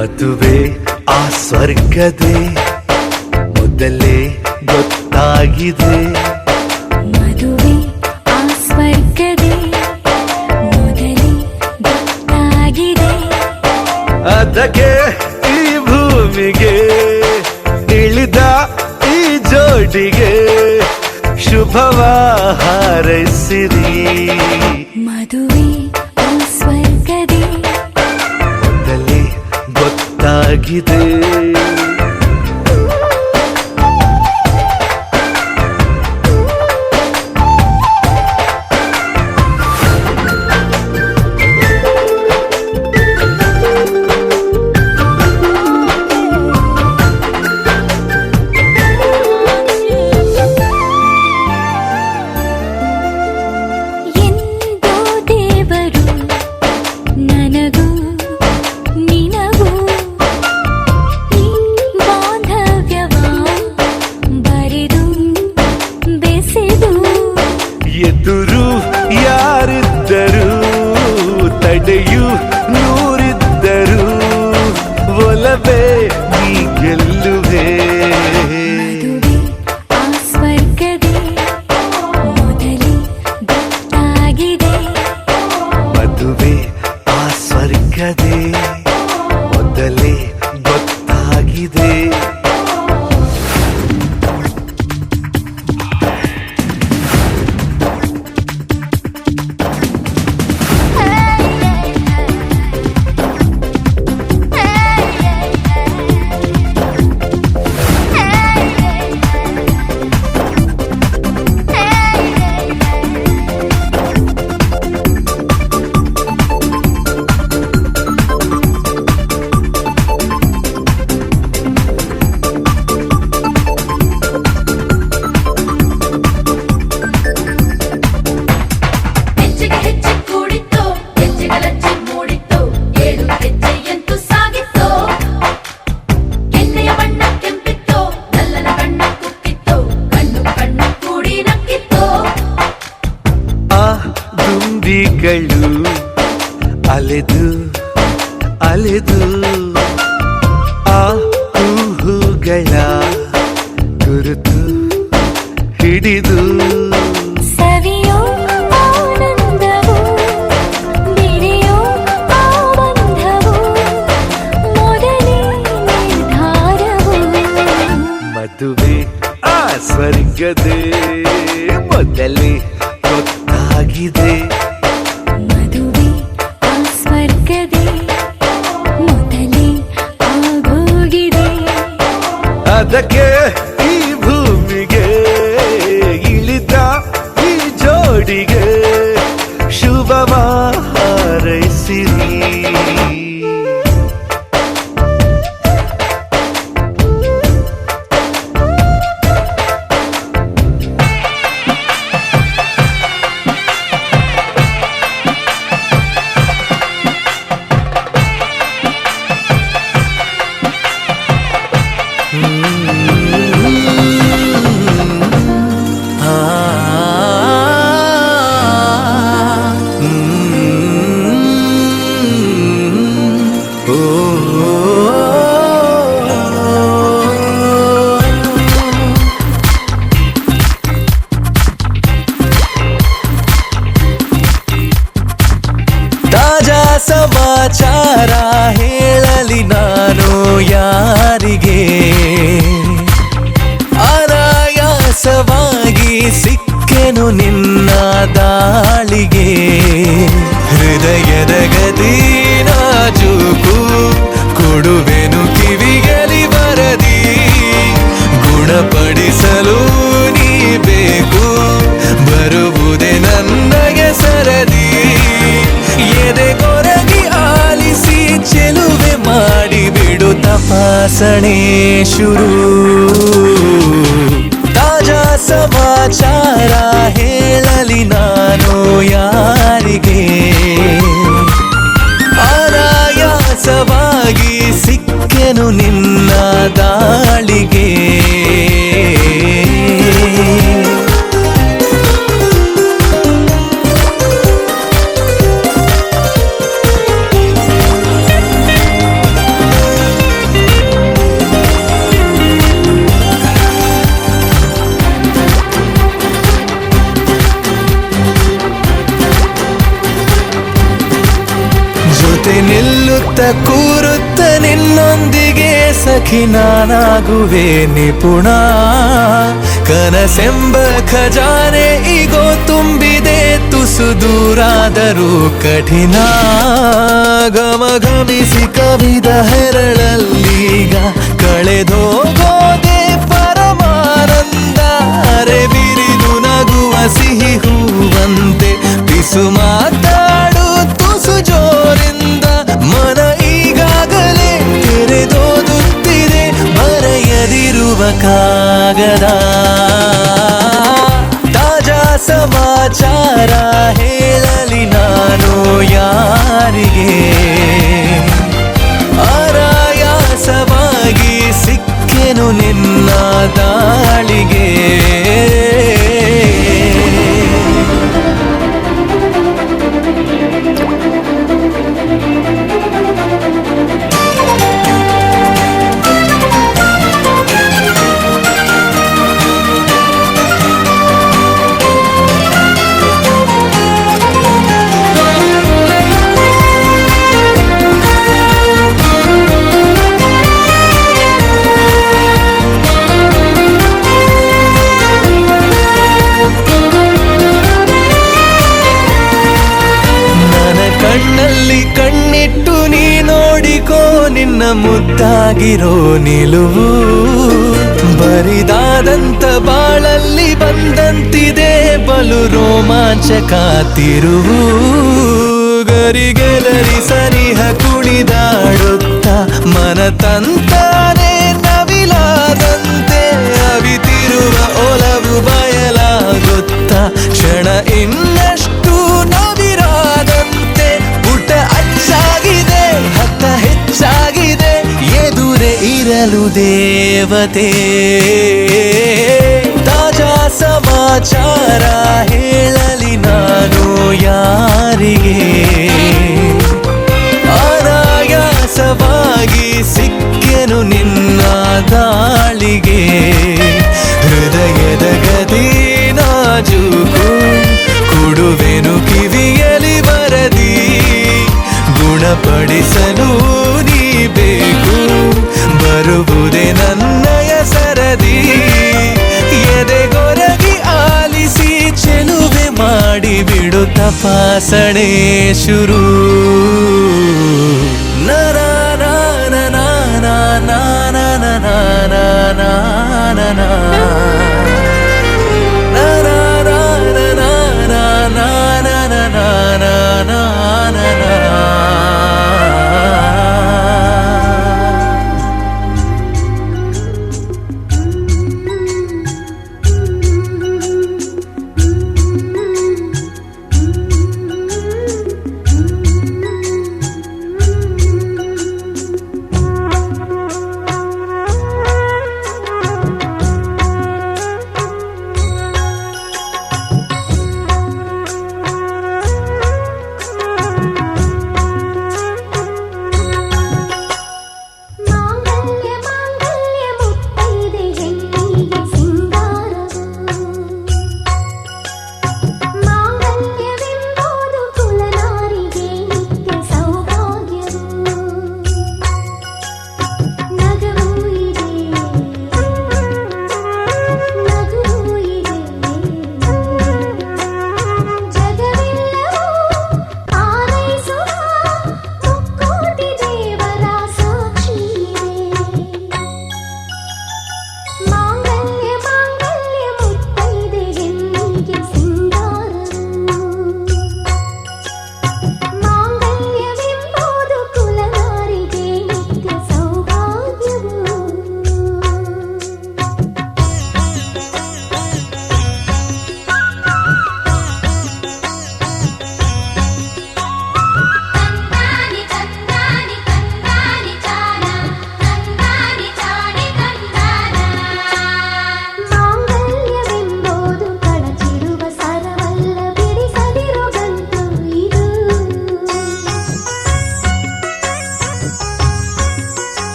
ಮದುವೆ ಆ ಸ್ವರ್ಗದೇ ಮೊದಲೇ ಗೊತ್ತಾಗಿದೆ. ಮದುವೆ ಆ ಸ್ವರ್ಗದೇ ಮೊದಲೇ ಗೊತ್ತಾಗಿದೆ. ಅದಕ್ಕೆ ಈ ಭೂಮಿಗೆ ಇಳಿದ ಈ ಜೋಡಿಗೆ ಶುಭವ ಹಾರೈಸಿರಿ. ಮದುವೆ ಆ ಸ್ವರ್ಗದೇ ಮೊದಲೇ ಗೊತ್ತಾಗಿದೆ. ಎಂದೋ ದೇವರು ನನಗೂ ನಿನಗೂ ಈ ಬಾಂಧವ್ಯವ ಬರೆದು ಬೆಸೆದು. ಎದುರು ಯಾರಿದ್ದರೂ ತಡೆಯು ನೂರಿದ್ದರೂ ಒಲವೇ ನೀ ಗೆಲ್ಲುವೆ. ಮದುವೆ ಆ ಸ್ವರ್ಗದೇ ಮೊದಲೇ ಗೊತ್ತಾಗಿದೆ. ಮದುವೆ ಆ ಸ್ವರ್ಗದೇ ಮೊದಲೇ ಗೊತ್ತಾಗಿದೆ. ಹೆಜ್ಜೆಗೆ ಹೆಜ್ಜೆ ಕೂಡಿತ್ತು, ಹೆಜ್ಜೆಗಳಜ್ಜೆ ಮೂಡಿತ್ತು, 7 ಹೆಜ್ಜೆಯಂತೂ ಸಾಗಿತ್ತು. ಕೆನ್ನೆಯ ಬಣ್ಣ ಕೆಂಪಿತ್ತು, ನಲ್ಲನ ಕಣ್ಣ ಕುಕ್ಕಿತ್ತು, ಕಣ್ಣು ಕಣ್ಣು ಕೂಡಿ ನಕ್ಕಿತ್ತು. ಆ ದುಂಬಿಗಳು ಅಲೆದು ಅಲೆದು ಆ ಹೂಗಳ ಗುರುತು ಹಿಡಿದು ಸವಿಯೋ ಆನಂದವು ಬಿರಿಯೋ ಆ ಬಂಧವು ಮೊದಲೇ ನಿರ್ಧಾರವು. ಮದುವೆ ಆ ಸ್ವರ್ಗದೇ ಮೊದಲೇ ಗೊತ್ತಾಗಿದೆ. ಮದುವೆ ಆ ಸ್ವರ್ಗದೇ ಮೊದಲೇ ಆಗೋಗಿದೆ. ಅದಕ್ಕೆ ಈ ಭೂಮಿಗೆ ಇಳಿದ ಈ ಜೋಡಿಗೆ ಶುಭವ ಹಾರೈಸಿರಿ. ತಾಜಾ ಸಮಾಚಾರ ಹೇಳಲಿ ನಾನು ಯಾರಿಗೆ? ಅನಾಯಾಸವಾಗಿ ಸಿಕ್ಕೆನು ನಿನ್ನ ದಾಳಿಗೆ. ಹೃದಯದ ಗದಿ ನಾಜೂಕು ಕೊಡುವೆನು ಕಿವಿಗಲಿ ಬರದಿ. ಗುಣಪಡಿಸಲು ನೀ ಬೇಕು, ಬರುವುದೇ ನನಗೆ ಸರದಿ. ಎದೆಗೊರಗಿ ಆಲಿಸಿ ಚೆಲುವೆ ಮಾಡಿಬಿಡು ತಪಾಸಣೆ ಶುರು. ತಾಜಾ ಸಮಾಚಾರ ಹೇಳಲಿ ನಾನು ಯಾರಿಗೆ? ಅನಾಯಾಸವಾಗಿ ಸಿಕ್ಕೆನು ನಿನ್ನ ದಾಳಿಗೆ. ಕೂರುತ್ತ ನಿನ್ನೊಂದಿಗೆ ಸಖಿ ನಾನಾಗುವೆ ನಿಪುಣ ಕನಸೆಂಬ ಖಜಾನೆ ಈಗೋ ತುಂಬಿದೆ ತುಸು ದೂರಾದರೂ ಕಠಿಣ ಘಮಿಸಿ ಕವಿದ ಹೆರಳಲ್ಲೀಗ ಕಳೆದೋಗೋದೆ ಪರಮಾನಂದ ಅರೆ ಬಿರಿದು ನಗುವ ಸಿಹಿ ಹೂವಂತೆ ಬಿಸು ಮಾತಾಡು ತುಸು ಜೋರಿಂದ ಮನ ಈಗಾಗಲೇ ತೆರೆದೋದುತ್ತಿದೆ ಬರೆಯದಿರುವ ಕಾಗದ ತಾಜಾ ಸಮಾಚಾರ ಹೇಳಲಿ ನಾನು ಯಾರಿಗೆ ಆರಾಯಾಸವಾಗಿ ಸಿಕ್ಕೆನು ನಿನ್ನ ದಾಳಿಗೆ ಕಣ್ಣಲ್ಲಿ ಕಣ್ಣಿಟ್ಟು ನೀ ನೋಡಿಕೋ ನಿನ್ನ ಮುದ್ದಾಗಿರೋ ನಿಲುವು ಬರಿದಾದಂತ ಬಾಳಲ್ಲಿ ಬಂದಂತಿದೆ ಬಲು ರೋಮಾಂಚಕ ತಿರುವು ಗರಿಗೆಲರಿ ಸನಿಹ ಕುಣಿದಾಡುತ್ತ ಮನ ತಂತಾನೆ ನವಿಲಾದಂತೆ ಅವಿತಿರುವ ಒಲವು ಬಯಲಾಗುತ್ತ ಕ್ಷಣ ಇನ್ನಷ್ಟು ನವಿರಾದಂತೆ ಪುಟ ಅಚ್ಚಾಗಿದೆ ಹತ್ತ ಹೆಚ್ಚಾಗಿದೆ ಎದುರೇ ಇರಲು ದೇವತೆ ತಾಜಾ ಸಮಾಚಾರ ಹೇಳಲಿ ನಾನು ಯಾರಿಗೆ ಅನಾಯಾಸವಾಗಿ ಸಿಕ್ಕೆನು ನಿನ್ನ ದಾಳಿಗೆ ಹೃದಯದ ಗದಿ ನಾಜೂಕು ಕೊಡುವೆನು ಕಿವಿಯಲಿ ಬರದಿ ಗುಣಪಡಿಸಲು ನೀ ಬೇಕು ಬರುವುದೇ ನನ್ನಯ ಸರದಿ ಎದೆಗೊರಗಿ ಆಲಿಸಿ ಚೆಲುವೆ ಮಾಡಿ ಬಿಡು ತಪಾಸಣೆ ಶುರು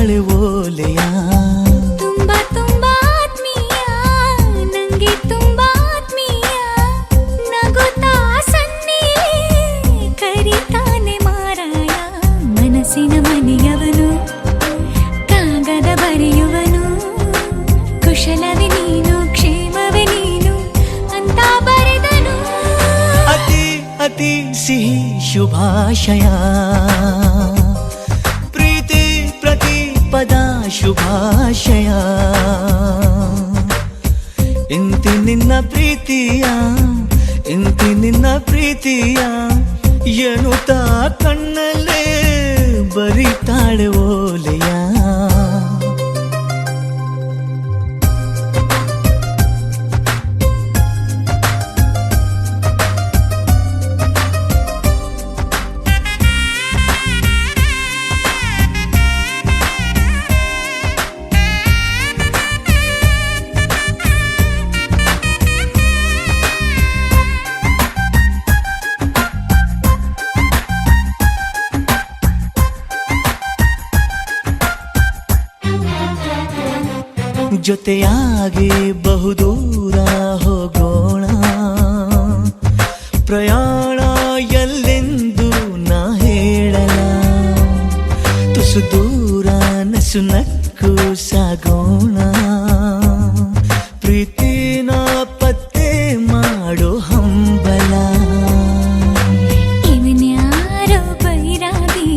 ಬರಿತಾಳೆ ಓಲೆಯ. ತುಂಬಾ ತುಂಬಾ ಆತ್ಮೀಯ, ನಂಗೆ ತುಂಬಾ ಆತ್ಮೀಯ. ನಗುತ್ತಾ ಸನ್ನಿಲೇ ಕರಿತಾನೆ ಮಾರಾಯ. ಮನಸ್ಸಿನ ಮನೆಯವನು, ಕಾಗದ ಬರೆಯುವನು. ಕುಶಲವೇ ನೀನು, ಕ್ಷೇಮವೇ ನೀನು ಅಂತ ಬರೆದನು. ಅತಿ ಅತಿ ಸಿಹಿ ಶುಭಾಶಯ, ಪ್ರೀತಿ ಪ್ರತಿ ಪದ ಶುಭಾಶಯ. ಇಂತಿ ನಿನ್ನ ಪ್ರೀತಿಯ, ಇಂತಿ ನಿನ್ನ ಪ್ರೀತಿಯ ಎನ್ನುತ್ತಾ ಕಣ್ಣಲ್ಲೇ ಬರಿತಾಳೆ ಓಲೆಯ. ಜೊತೆಯಾಗಿ ಬಹುದೂರ ಹೋಗೋಣ, ಪ್ರಯಾಣ ಎಲ್ಲೆಂದು ನಾ ಹೇಳಲ. ತುಸು ದೂರ ನಸು ನಕ್ಕು ಸಾಗೋಣ, ಪ್ರೀತಿನ ಪತ್ತೆ ಮಾಡೋ ಹಂಬಲ. ಇವನ್ಯಾರೋ ಬೈರಾಗಿ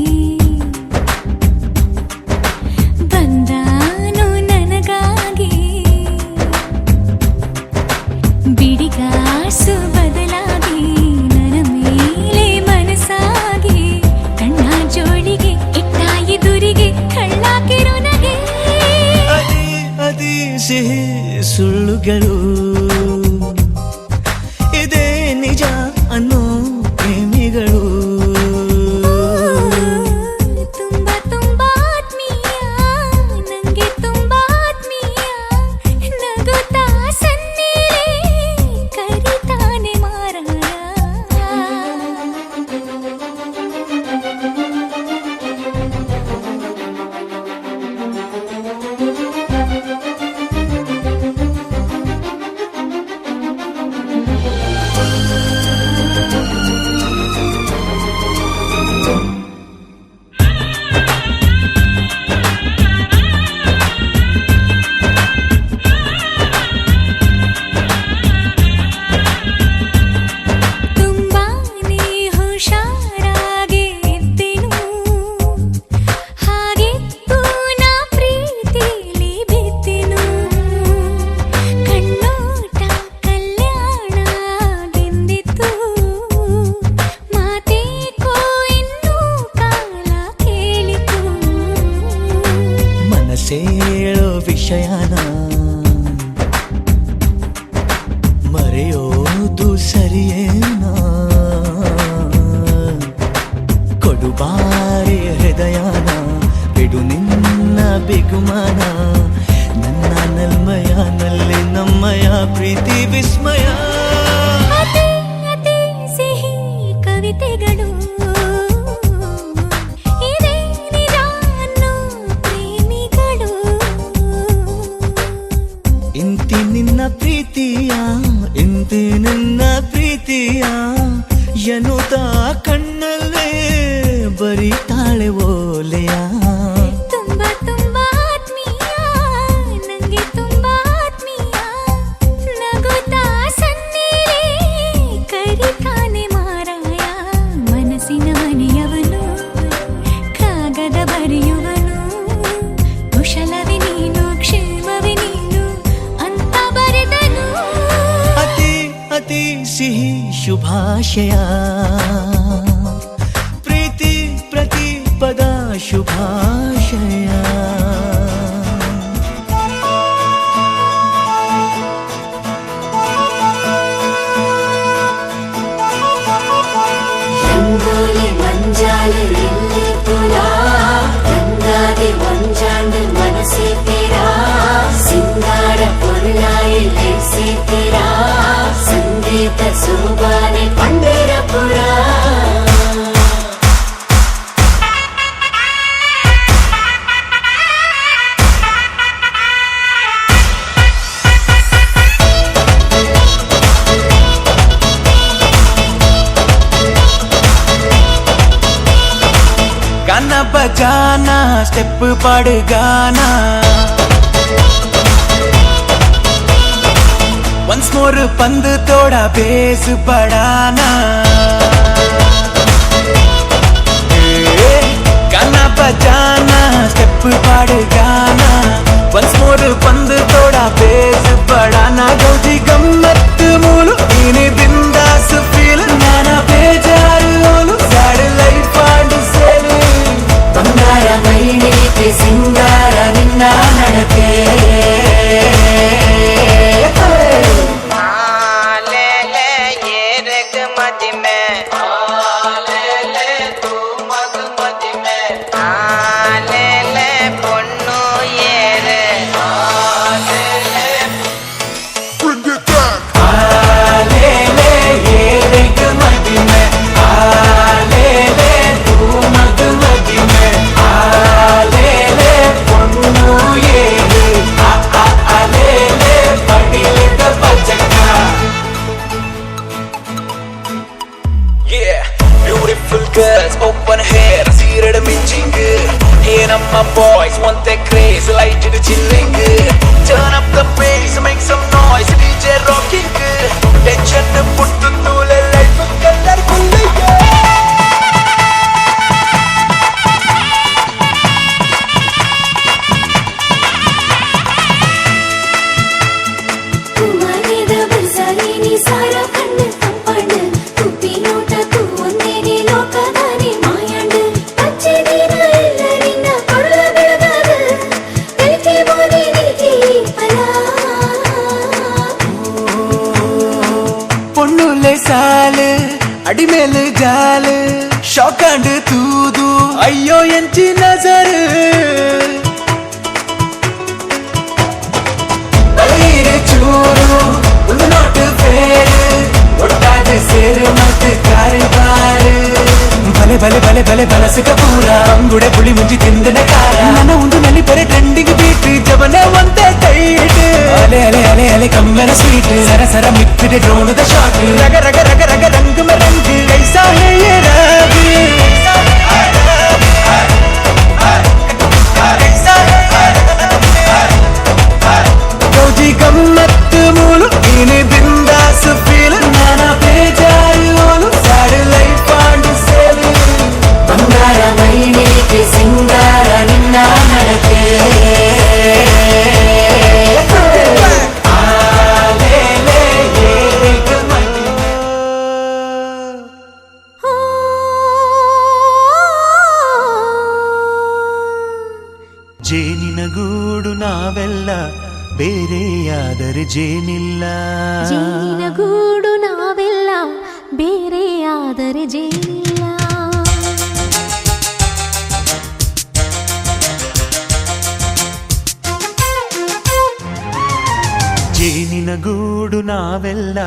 ಬಂದಾನು ನನಗಾಗಿ. ಬಿಡಿಗಾಸು ಬದಲಾಗಿ ನನ್ನ ಮೇಲೆ ಮನಸ್ಸಾಗಿ. ಕಣ್ಣ ಜೋಳಿಗೆ ಇಟ್ಟ ಎದುರಿಗೆ ಕಳ್ಳಾಕಿರು ನಗೆ. ಅದಿ ಅದಿ ಸಿಹಿ ಸುಳ್ಳುಗಳು, ಇದೇ ನಿಜ ಅನ್ನೋ ಪ್ರೇಮಿಗಳು. ತುಂಬಾ ತುಂಬಾ ಆತ್ಮೀಯ, ನಂಗೆ ತುಂಬಾ ಆತ್ಮೀಯ. ನಗುತ್ತಾ ಸನ್ನಿಲೇ ಕರಿತಾನೆ ಮಾರಾಯ. ತುಂಬಾನೇ ಹುಷಾರಾಗಿ ಇದ್ದೆನು, ಹಾಗೆತ್ತು ನಾ ಪ್ರೀತಿಲಿ ಬಿದ್ದೆನು. ಕಣ್ಣೋಟ ಕಲ್ಯಾಣವೆಂದಿತ್ತು, ಮಾತೇಕೋ ಇನ್ನೂ ಕಾಲ ಕೇಳಿತು. ಮನಸ್ಸೇಳೋ ವಿಷಯನ ಮರೆಯೋದು ಸರಿಯೇನಾ? ಕೊಡುಬಾರಿ ಹೃದಯನ, ಬಿಡು ನಿನ್ನ ಬಿಗುಮಾನ. ನನ್ನ ನಲ್ಮಯನಲ್ಲಿ ನಮ್ಮಯ ಪ್ರೀತಿ ವಿಸ್ಮಯ. ಅತಿ ಅತಿ ಸಿಹಿ ಕವಿತೆಗಳು, ಇದೇ ನಿಜ ಅನ್ನೋ ಪ್ರೇಮಿಗಳು. ಇಂತಿ ನಿನ್ನ ಪ್ರೀತಿಯ, ಇಂತಿ ನಿನ್ನ ಪ್ರೀತಿಯ ಎನ್ನುತ್ತಾ ಕಣ್ಣಲ್ಲೇ ಬರಿತಾಳೆ ಓಲೆಯ. ತುಂಬಾ ತುಂಬಾ ಆತ್ಮೀಯ, ನಂಗೆ ತುಂಬಾ ಆತ್ಮೀಯ. ನಗುತ್ತಾ ಸನ್ನಿಲೇ ಕರಿತಾನೆ ಮಾರಾಯ. ಮನಸ್ಸಿನ ಮನೆಯವನು, ಕಾಗದ ಬರೆಯುವನು. ಕುಶಲವೇ ನೀನು, ಕ್ಷೇಮವೇ ನೀನು ಅಂತ ಬರೆದನು. ಅತಿ ಅತಿ ಸಿಹಿ ಶುಭಾಶಯ, ಪ್ರೀತಿ ಪ್ರತಿ ಪದ ಶುಭಾಶಯ. ರಂಗೋಲಿ ಮಂಜಾಲೆ ಇಲ್ಲಿ ತುಲಾ, ರಂಗಾದೆ ಮಂಜಾಂಡು ಮನಸ್ಸೇ ತೇರಾ. ಸಿಂಗಾರ ಪೊರುಳಾಯಿ ಲೇಸೆ ತೇರಾ, ಸಂಗೀತ ಸುಬಾನೆ ಪಂಡರಪುರ. बजाना स्टेप पाड़ गाना वंस मोर पंद तोड़ा बेस बढ़ाना गाना बजाना स्टेप पाड़ गाना वंस मोर पंद तोड़ा बेस बढ़ाना गौजी गम्मत मूलु इने बिंदास feel Nana बेजारू Olu sad life and cell ಬಂಗಾರ ಮೈನೇಕೆ ಸಿಂಗಾರ ನಿನ್ನ ನಡಕೆ open hair seared minching here my boys want that craze light to chilling turn up the bass make some noise DJ rocking tension put to the life color kulliye ಕುಮಾರಿದ ಬಸರಿ ನೀ ಸಾರ ಕಣ್ಣು ಕಂಪಣ್ಣ ತುಪ್ಪಿ ನೋಟ ತು ಒಂದೇನೆ ಲೋಕದಾನಿ ಮಾಯಂಡು ಪಚ್ಚೆ ದಿನ ಎಲ್ಲರಿನ್ನ ಕೊಡಲ ಬೆಳಗಾದ ಕಲಿಕೆ ಬೋದಿ ನಿಲ್ಕೆ ಫಲ பொண்ணுலே சாலு அடிமேலு ஜாலு ஷாக்காண்டு தூது ஐயோ ಎಂಚಿ ನಜರು ಬಲೀರು ಚೂರು ಒಂದು ನೋಟು ಬೇರು ಒಟ್ಟಾದ ಸೇರು ಮತ್ತು ಕಾರಿಬಾರು ಬಲೆ ಬಲೆ ಬಲೆ ಬಲೆ ಬಲಸಕ ಪೂರ ಅಂಗುಡೆ ಪುಳಿ ಮುಂಜಿ ತಿಂದನ ಕಾರ ನನ್ನ ಒಂದು ನಲ್ಲಿ ಬರೆ ಟ್ರೆಂಡಿಂಗ್ ಬೀಟ್ ಜವನ ಒಂದೇ ಟೈಟ್ ಅಲೆ ಅಲೆ ಅಲೆ ಅಲೆ ಕಮ್ಮನ ಸ್ವೀಟ್ ಸರ ಸರ ಮಿಕ್ಕಿದ ಡ್ರೋನದ ಶಾಟ್ ರಗ ರಗ ರಗ ರಗ ರಂಗ್ ಮರಂಗ್ ಕೈಸಾ ಹೇ ಯೇ ರಾಗ್ ಗೌಜಿ ಗಮ್ಮತ್ ಮೂಲು ಇನಿ ಬಿಂದಾಸ್ ಫೀಲ್ ನಾನಾ ಬೇಜಾರು ಓಲು ಸ್ಯಾಡ್ ಲೈಫ್ ಆಂಡ್ ಸೇಲ್ ಬಂಗಾರ ಮೈನೇಕೆ ಸಿಂಗಾರ ನಿನ್ನ ನಡಕೆ ಜೇನಿನ ಗೂಡು ನಾವೆಲ್ಲ ಬೇರೆಯಾದರೆ ಜೇನಿಲ್ಲ ಜೇನಿನ ಗೂಡು ನಾವೆಲ್ಲ ಬೇರೆಯಾದರೆ ಜೇನಿಲ್ಲ ಜೇನಿನ ಗೂಡು ನಾವೆಲ್ಲ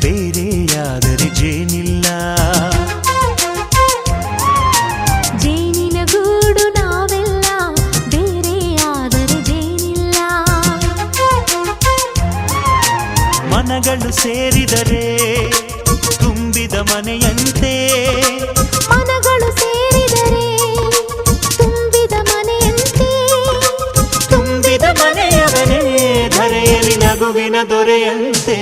ಬೇರೆಯಾದರೆ ಜೇನಿಲ್ಲ ಜೇನಿನ ಗೂಡು ನಾವೆಲ್ಲ ಬೇರೆಯಾದರೆ ಜೇನಿಲ್ಲ ಮನಗಳು ಸೇರಿದರೆ ತುಂಬಿದ ಮನೆಯಂತೆ ಮನಗಳು ಸೇರಿದರೆ ತುಂಬಿದ ಮನೆಯಂತೆ ತುಂಬಿದ ಮನೆಯವನೇ ಧರೆಯಲ್ಲಿ ನಗುವಿನ ದೊರೆಯಂತೆ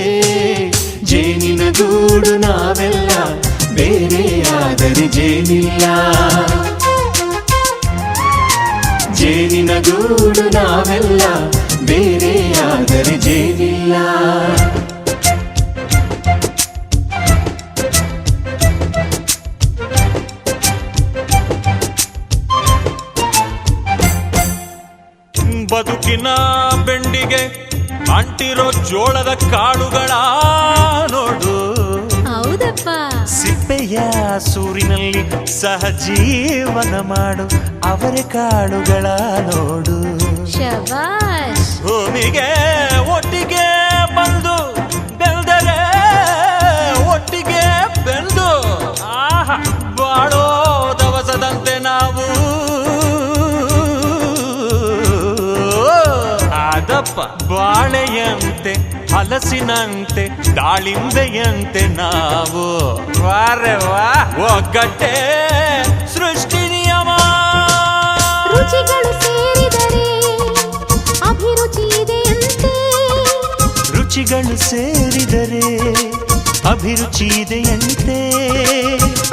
ಜೇನಿನ ಗೂಡು ನಾವೆಲ್ಲ ಬೇರೆಯಾದರೆ ಜೇನಿಲ್ಲ ಜೇನಿನ ಗೂಡು ನಾವೆಲ್ಲ ಬೇರೆಯಾದರೆ ಜೇನಿಲ್ಲ ಬದುಕಿನ ಬೆಂಡಿಗೆ ಅಂಟಿರೋ ಜೋಳದ ಕಾಳುಗಳ ನೋಡು ಹೌದಪ್ಪ ಸಿಪ್ಪೆಯ ಸೂರಿನಲ್ಲಿ ಸಹಜೀವನ ಮಾಡು ಅವರೆ ಕಾಳುಗಳ ನೋಡು ಶಬಾಷ್ ಭೂಮಿಗೆ ಒಟ್ಟಿಗೆ ಬಂದು ಬೆಳೆದರೆ ಒಟ್ಟಿಗೆ ಬೆಂದು ಆಹಾ ಬಾಳೋ ದವಸದಂತೆ ನಾವು ಆದಪ್ಪ ಬಾಳೆಯಂತೆ ಹಲಸಿನಂತೆ ದಾಳಿಂಬೆಯಂತೆ ನಾವು ವಾರೆ ವಾ ಒಗ್ಗಟ್ಟೆ ಸೃಷ್ಟಿ ನಿಯಮ ರುಚಿಗಳು ಸೇರಿದರೆ ಅಭಿರುಚಿ ಇದೆಯಂತೆ.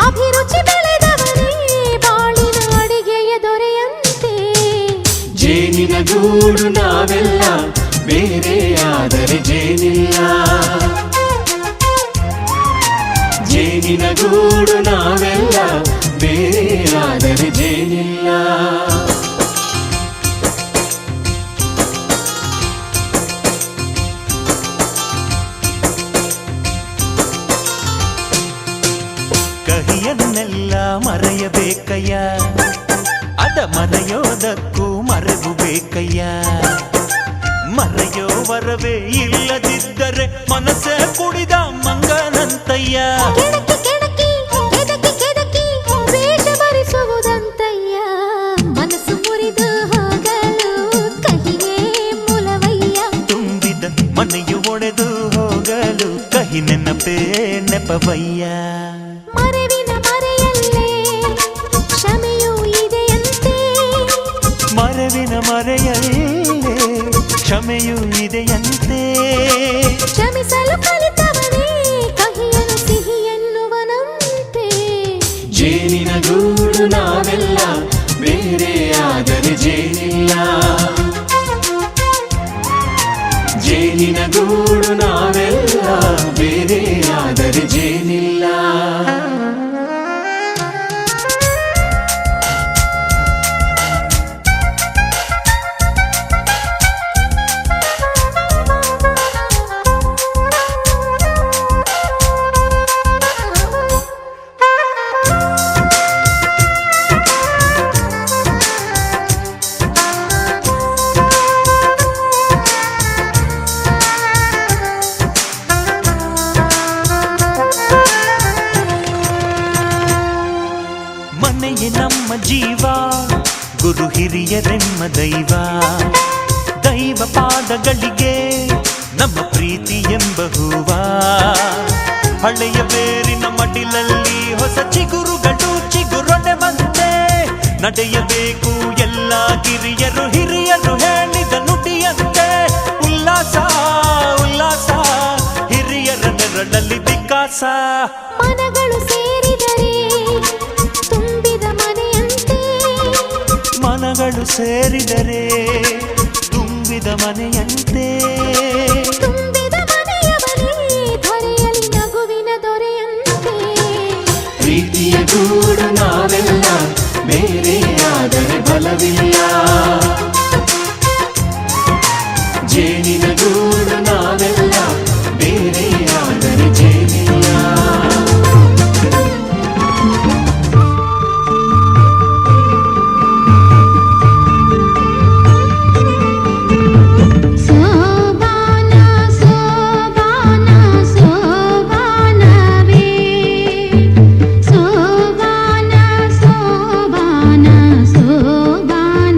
ಅಭಿರುಚಿ ಬೆಳೆದವನೇ ಬಾಳಿನ ಅಡಿಗೆಯ ದೊರೆಯಂತೆ. ಜೇನಿನ ಗೂಡು ನಾವೆಲ್ಲ ಬೇರೆಯಾದರೆ ಜೇನಿಲ್ಲ. ಜೇನಿನ ಗೂಡು ನಾವೆಲ್ಲ ಬೇರೆಯಾದರೆ ಜೇನಿಲ್ಲ. ಕಹಿಯನ್ನೆಲ್ಲ ಮರೆಯಬೇಕಯ್ಯ, ಅದ ಮರೆಯೋದಕ್ಕೂ ಮರೆವು ಬೇಕಯ್ಯ. ಮರೆಯೋ ವರವೇ ಇಲ್ಲದಿದ್ದರೆ ಮನಸ್ಸೇ ಕುಡಿದ ಮಂಗನಂತಯ್ಯ. ಕೆಣಕಿ ಕೆಣಕಿ ಕೆದಕಿ ಕೆದಕಿ ವೇಷ ಭರಿಸುವುದಂತಯ್ಯ. ಮನಸ್ಸು ಮುರಿದು ಹೋಗಲು ಕಹಿಯೇ ಮೂಲವಯ್ಯ. ತುಂಬಿದ ಮನೆಯು ಒಡೆದು ಹೋಗಲು ಕಹಿ ನೆನಪೇ ನೆಪವಯ್ಯ. ಮರೆವಿನ ಮರೆಯಲ್ಲೇ ಕ್ಷಮೆಯೂ ಇದೆಯಂತೆ. ಮರೆವಿನ ಮರೆಯಲ್ಲೇ ಕ್ಷಮೆಯೂ ಇದೆಯಂತೆ. ಕ್ಷಮಿಸಲು ಕಲಿತವನೇ ಕಹಿಯನು ಸಿಹಿ ಎನ್ನುವನಂತೆ. ಜೇನಿನ ಗೂಡು ನಾವೆಲ್ಲ ಬೇರೆಯಾದರೆ ಜೇನಿಲ್ಲ. ಜೇನಿನ ಗೂಡು ನಾವೆಲ್ಲ ಬೇರೆಯಾದರೆ ಜೇನಿಲ್ಲ. ಮನೆಯೇ ನಮ್ಮ ಜೀವ, ಗುರು ಹಿರಿಯರೆಮ್ಮ ದೈವ. ದೈವ ಪಾದಗಳಿಗೆ ನಮ್ಮ ಪ್ರೀತಿ ಎಂಬ ಹೂವ. ಹಳೆಯ ಬೇರಿನ ಮಡಿಲಲ್ಲಿ ಹೊಸ ಚಿಗುರುಗಳು ಚಿಗುರೊಡೆ ಬಂತೆ. ನಡೆಯಬೇಕು ಎಲ್ಲ ಕಿರಿಯರು ಹಿರಿಯರು ಹೇಳಿದ ನುಡಿಯಂತೆ. ಉಲ್ಲಾಸ ಉಲ್ಲಾಸ ಹಿರಿಯರ ನೆರಳಲ್ಲಿ ವಿಕಾಸ. ಮನಗಳು ಸೇರಿದರೆ ತುಂಬಿದ ಮನೆಯಂತೆ. ಮನಗಳು ಸೇರಿದರೆ ತುಂಬಿದ ಮನೆಯಂತೆ. ತುಂಬಿದ ಮನೆಯವನೇ ಧರೆಯಲ್ಲಿ ನಗುವಿನ ದೊರೆಯಂತೆ. ಪ್ರೀತಿಯ ಗೂಡು ನಾವೆಲ್ಲ ಬೇರೆಯಾದರೆ ಬಲವಿಲ್ಲ. ಜೇನಿನ ಗೂಡು ನಾವೆಲ್ಲ ಬೇರೆಯಾದರೆ ಜೇನಿಲ್ಲ. ಸೋಬಾನ ಸೋಬಾನ ಸೋಬಾನವೇ. ಸೋಬಾನ ಸೋಬಾನ ಸೋಬಾನವೇ.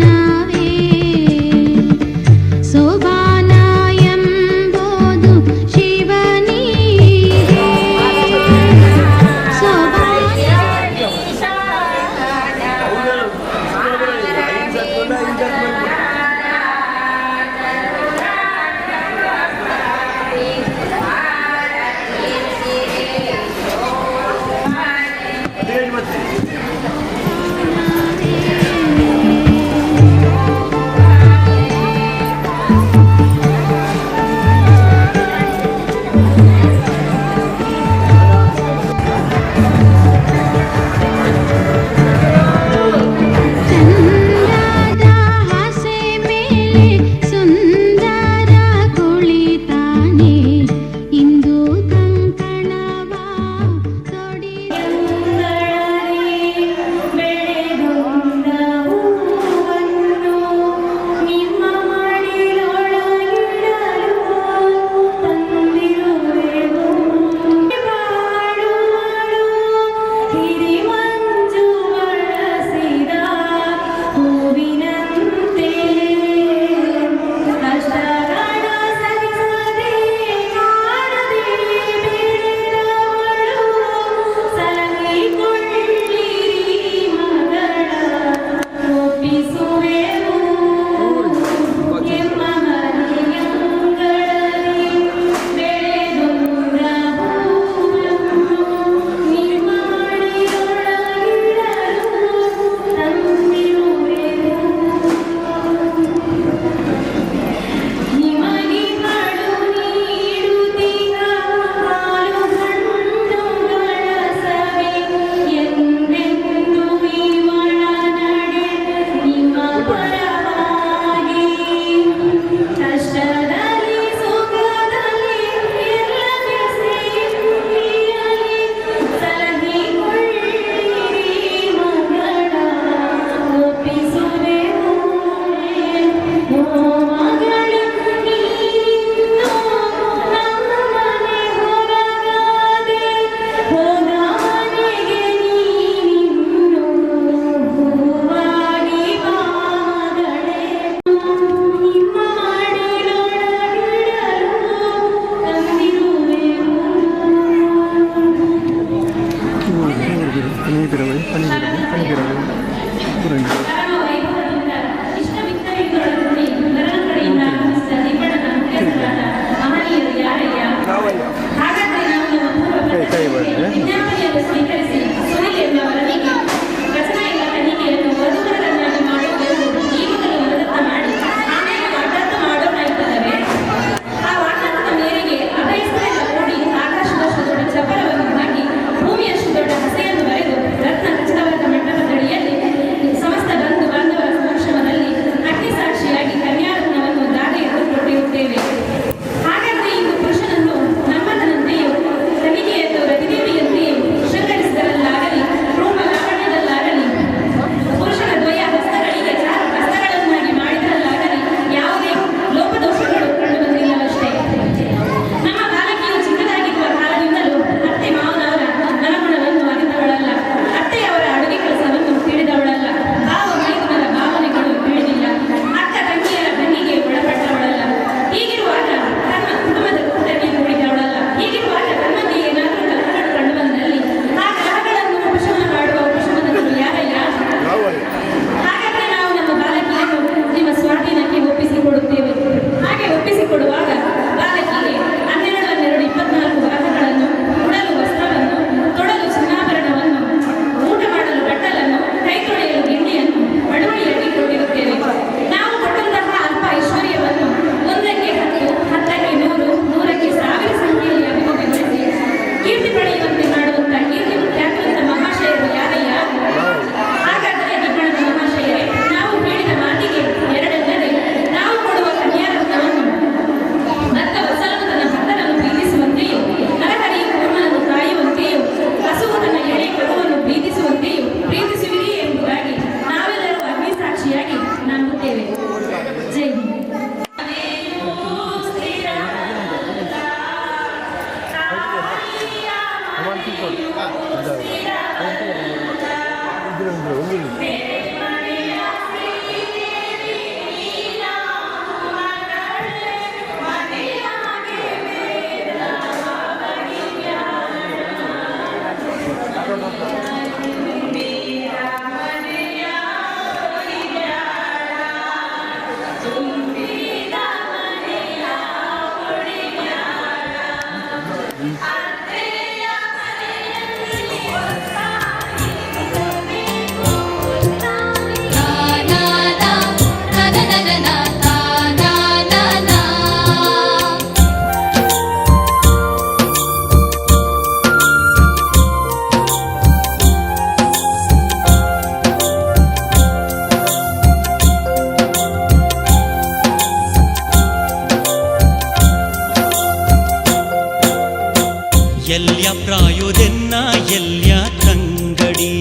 ಎಲ್ಯ ಪ್ರಾಯೋದೆನ್ನ ಎಲ್ಯ ತಂಗಡಿ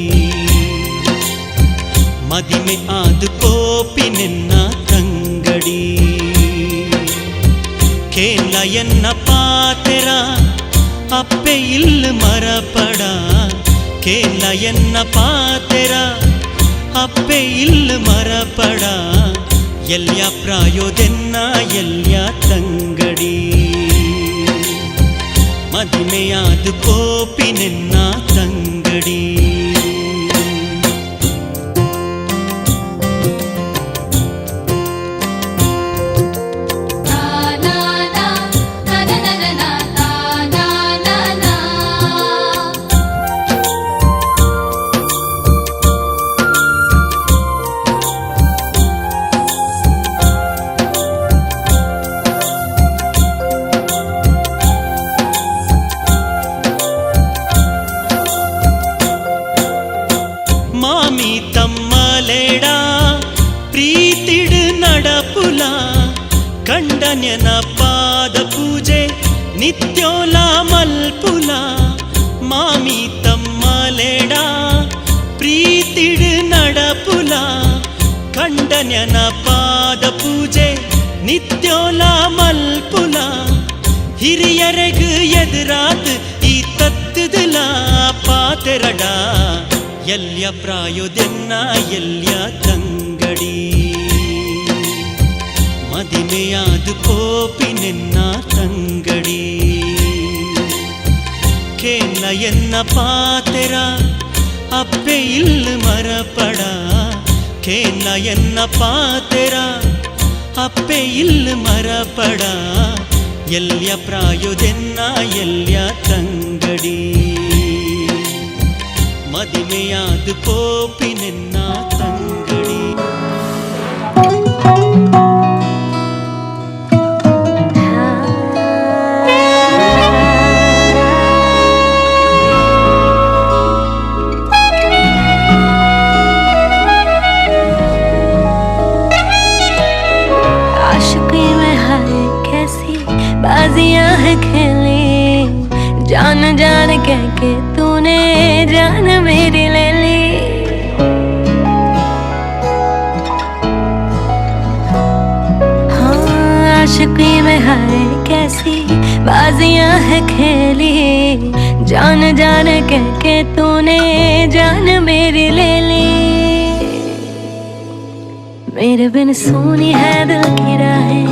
ಮದಿಮೆ ಆದು ಕೋಪಿ ನಿನ್ನ ತಂಗಡಿ ಕೇಲ ಎನ್ನ ಪಾತೆರ ಅಪ್ಪೆ ಇಲ್ಲ ಮರಪಡ ಕೇಲ ಎನ್ನ ಪಾತೆರ ಅಪ್ಪೆ ಇಲ್ಲ ಮರಪಡ ಎಲ್ಯ ಪ್ರಾಯೋದೆನ್ನ ಎಲ್ಯ ತಂಗಡಿ ಮದಿಮೆಯಾದು ಕೋಪಿ ನಿನ್ನ ತಂಗಡಿ ಮಾಮಿ ತಮ್ಮಲೇಡ ಪ್ರೀತಿಡು ನಡಪುಲ ಕಂಡನ್ಯನ ಪಾದ ಪೂಜೆ ನಿತ್ಯೋಲ ಮಲ್ಪುಲ ಮಾಮಿ ತಮ್ಮಲೇಡ ಪ್ರೀತಿಡು ನಡಪುಲ ಕಂಡನ್ಯನ ಪಾದ ಪೂಜೆ ನಿತ್ಯೋಲ ಮಲ್ಪುಲ ಹಿರಿಯರೆಗು ಎದುರಾತ್ ಈ ತತ್ತದಲ ಪಾತೆರಡ ಎಲ್ಯ ಪ್ರಾಯೋದೆನ್ನ ಎಲ್ಯ ತಂಗಡಿ ಮದಿಮೆಯಾದು ಕೋಪಿ ನಿನ್ನ ತಂಗಡಿ ಕೇಲ ಎನ್ನ ಪಾತೆರ ಅಪ್ಪೆ ಇಲ್ಲ ಮರಪಡ ಕೇಲ ಎನ್ನ ಪಾತೆರ ಅಪ್ಪೆ ಇಲ್ಲ ಮರಪಡ ಎಲ್ಯ ಪ್ರಾಯೋದೆನ್ನ ಎಲ್ಯ ತಂಗಡಿ ಮದಿಮೆಯಾದು ಕೋಪಿ ನಿನ್ನ ತಂಗಡಿ आशिकी में हाय कैसी बाजियां है खेली जान जान कह के तूने जान मेरी ले ली हाँ आशिकी में हाय कैसी बाजियां है खेली जान जान कह के तूने जान मेरी ले ली मेरे बिन सोनी है दिल की राहें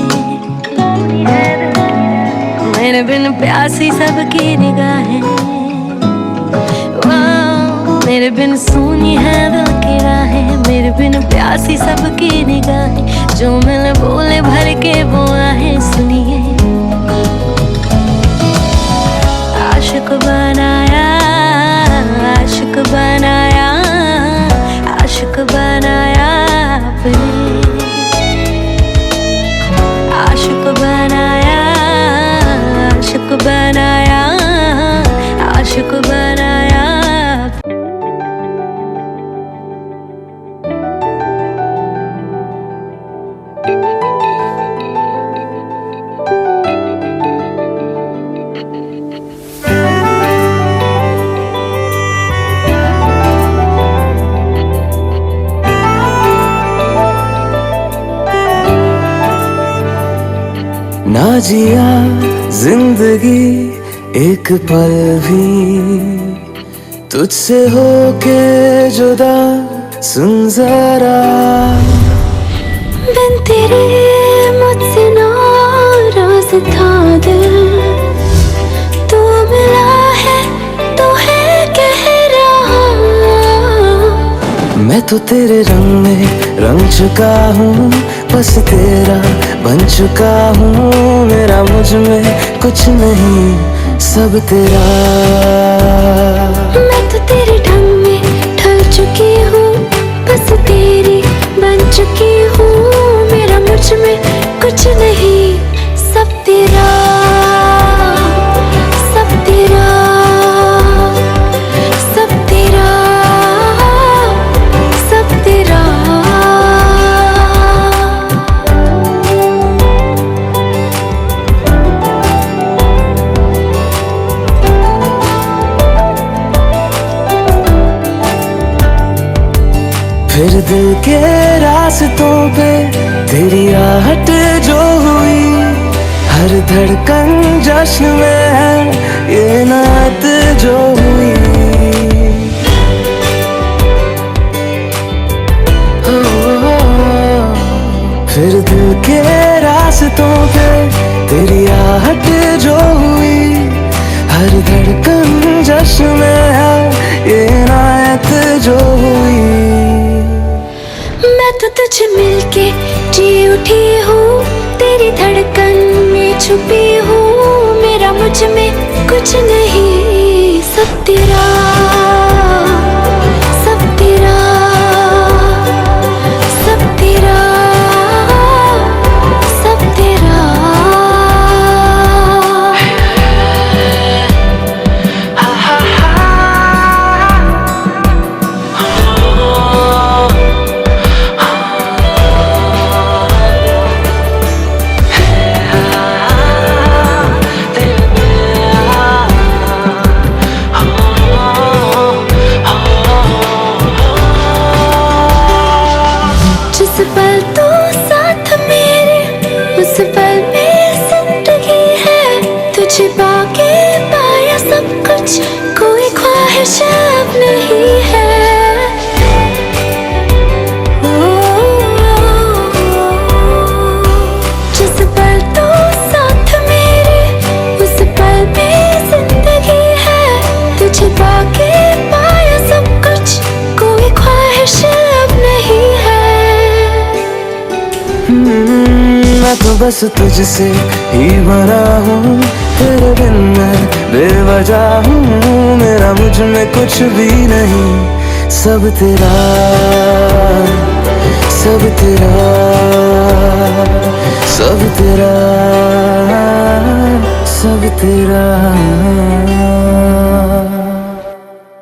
मेरे बिन प्यासी सबकी निगाहें मेरे बिन सोनी है दिल की राहें मेरे बिन प्यासी सबकी निगाहें जो मिल बोले भर के वो आहें सुनिए आशिक बनाया आशिक बनाया आशिक बनाया अपने आशिक बनाया आशिक बनाया आशिक बनाया ना जिया जिंदगी एक पल भी तुझसे होके जुदा सुन जरा बिन तेरे मुझसे नाराज था दिल तू मिला है तो है कह रहा मैं तो तेरे रंग में रंग चुका हूँ बस तेरा बन चुका हूँ मेरा मुझ में कुछ नहीं सब तेरा मैं तो तेरे ढंग में ढल चुकी हूँ बस तेरी बन चुकी हूँ मेरा मुझ में कुछ नहीं सब तेरा सब तेरा सब तेरा सब तेरा दिल के रास्तों पे तेरी आहट जो हुई, हर धड़कन जश्न में है ये नात जो हुई। फिर दिल के रास्तों पे तेरी आहट जो हुई, हर धड़कन जश्न में है ये नात जो हुई। मैं तो तुझे मिलके जी उठी हूँ, तेरी धड़कन में छुपी हूँ। मेरा मुझ में कुछ नहीं, सब तेरा, सब तेरा, सब तेरा, सब तेरा। जिस पल तो साथ मेरे, उस पल में जिंदगी है। तुझे पाके पाया सब कुछ, कोई ख्वाहिश अब नहीं है। जिस पल तो साथ मेरे, उस पल में जिंदगी है। तुझे पाके पाया सब कुछ, कोई ख्वाहिश अब नहीं है। मैं तो बस तुझसे ही बना हूँ, तेरे बिन मैं बेवजह हूँ। मेरा मुझ में कुछ भी नहीं, सब तेरा, सब तेरा, सब तेरा, सब तेरा।